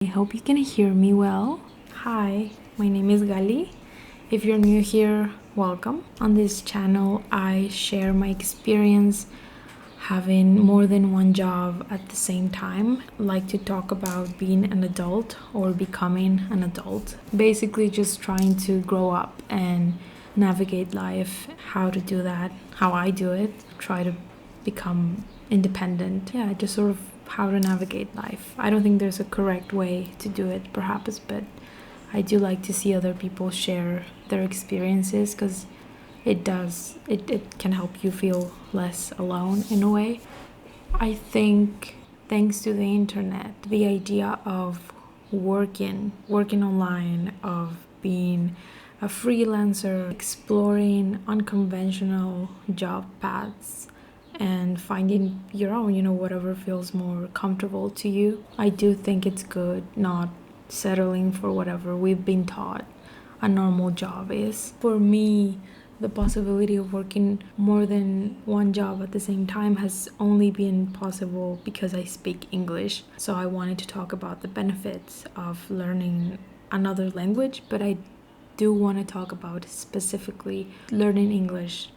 I hope you can hear me well. Hi, my name is Gali. If you're new here, welcome. On this channel, I share my experience having more than one job at the same time. I like to talk about being an adult or becoming an adult. Basically, just trying to grow up and navigate life, how to do that, how I do it, try to become independent. Yeah, just sort of how to navigate life. I don't think there's a correct way to do it, perhaps, but I do like to see other people share their experiences because it can help you feel less alone in a way. I think thanks to the internet, the idea of working online, of being a freelancer, exploring unconventional job paths and finding your own, whatever feels more comfortable to you. I do think it's good not settling for whatever we've been taught a normal job is. For me, the possibility of working more than one job at the same time has only been possible because I speak English. So I wanted to talk about the benefits of learning another language, but I do want to talk about specifically learning English.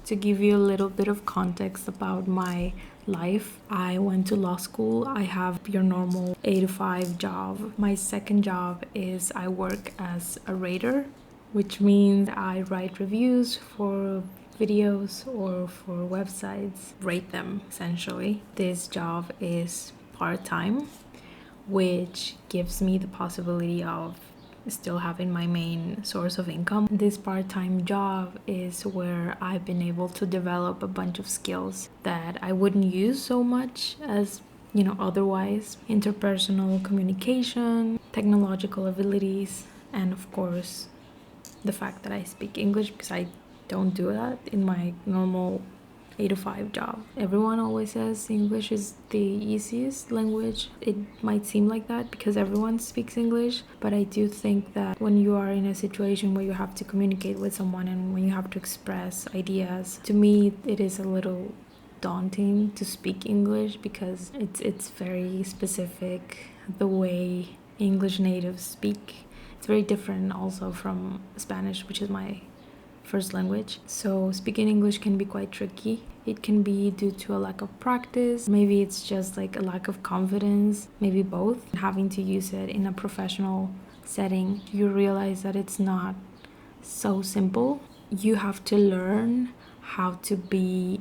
To give you a little bit of context about my life, I went to law school. I have your normal 8 to 5 job. My second job is I work as a rater, which means I write reviews for videos or for websites, rate them essentially. This job is part-time, which gives me the possibility of still having my main source of income. This part-time job is where I've been able to develop a bunch of skills that I wouldn't use so much as otherwise. Interpersonal communication, technological abilities, and of course the fact that I speak English, because I don't do that in my normal 8 to 5 job. Everyone always says English is the easiest language. It might seem like that because everyone speaks English, but I do think that when you are in a situation where you have to communicate with someone and when you have to express ideas, to me it is a little daunting to speak English because it's very specific the way English natives speak. It's very different also from Spanish, which is my first language. So speaking English can be quite tricky. It can be due to a lack of practice. Maybe it's just like a lack of confidence, maybe both. Having to use it in a professional setting, you realize that it's not so simple. You have to learn how to be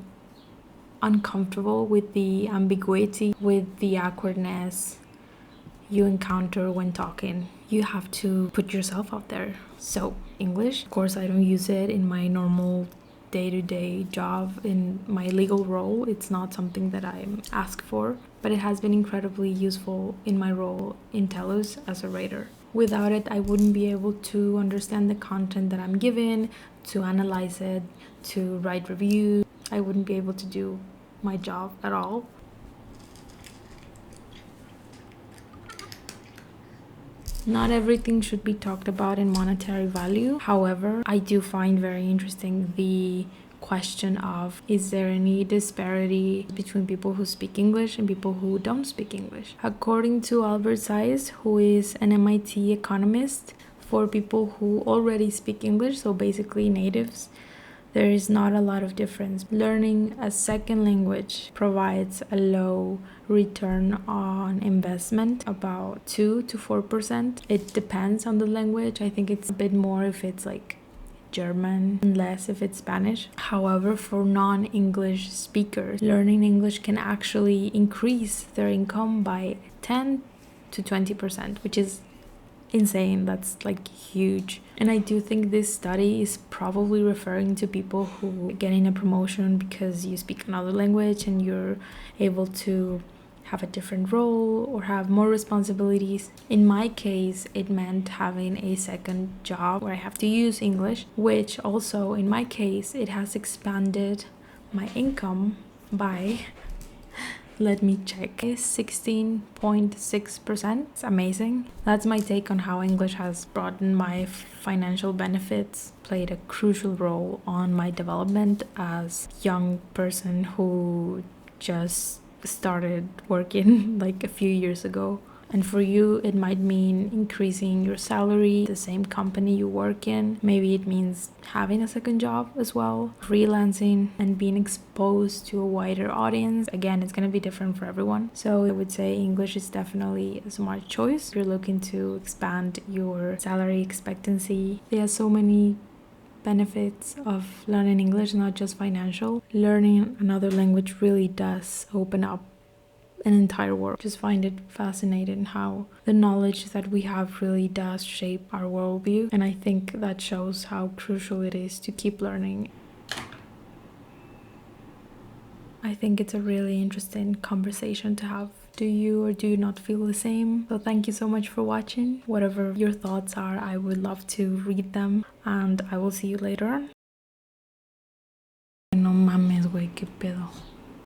uncomfortable with the ambiguity, with the awkwardness you encounter when talking. You have to put yourself out there. So English, of course, I don't use it in my normal day-to-day job. In my legal role, it's not something that I'm asked for, but it has been incredibly useful in my role in TELUS as a rater. Without it, I wouldn't be able to understand the content that I'm given, to analyze it, to write reviews. I wouldn't be able to do my job at all. Not everything should be talked about in monetary value. However, I do find very interesting the question of, is there any disparity between people who speak English and people who don't speak English? According to Albert Sayers, who is an MIT economist, for people who already speak English, so basically natives, there is not a lot of difference. Learning a second language provides a low return on investment, about 2 to 4%. It depends on the language. I think it's a bit more if it's like German and less if it's Spanish. However, for non-English speakers, learning English can actually increase their income by 10 to 20%, which is insane. That's like huge. And I do think this study is probably referring to people who are getting a promotion because you speak another language and you're able to have a different role or have more responsibilities. In my case, it meant having a second job where I have to use English, which also in my case, it has expanded my income by Let me check. It's 16.6%. It's amazing. That's my take on how English has broadened my financial benefits, played a crucial role on my development as a young person who just started working like a few years ago. And for you, it might mean increasing your salary, the same company you work in. Maybe it means having a second job as well, freelancing, and being exposed to a wider audience. Again, it's going to be different for everyone. So I would say English is definitely a smart choice. If you're looking to expand your salary expectancy, there are so many benefits of learning English, not just financial. Learning another language really does open up an entire world. Just find it fascinating how the knowledge that we have really does shape our worldview, and I think that shows how crucial it is to keep learning. I think it's a really interesting conversation to have. Do you or do you not feel the same? So thank you so much for watching. Whatever your thoughts are, I would love to read them, and I will see you later on. No mames, güey, qué pedo.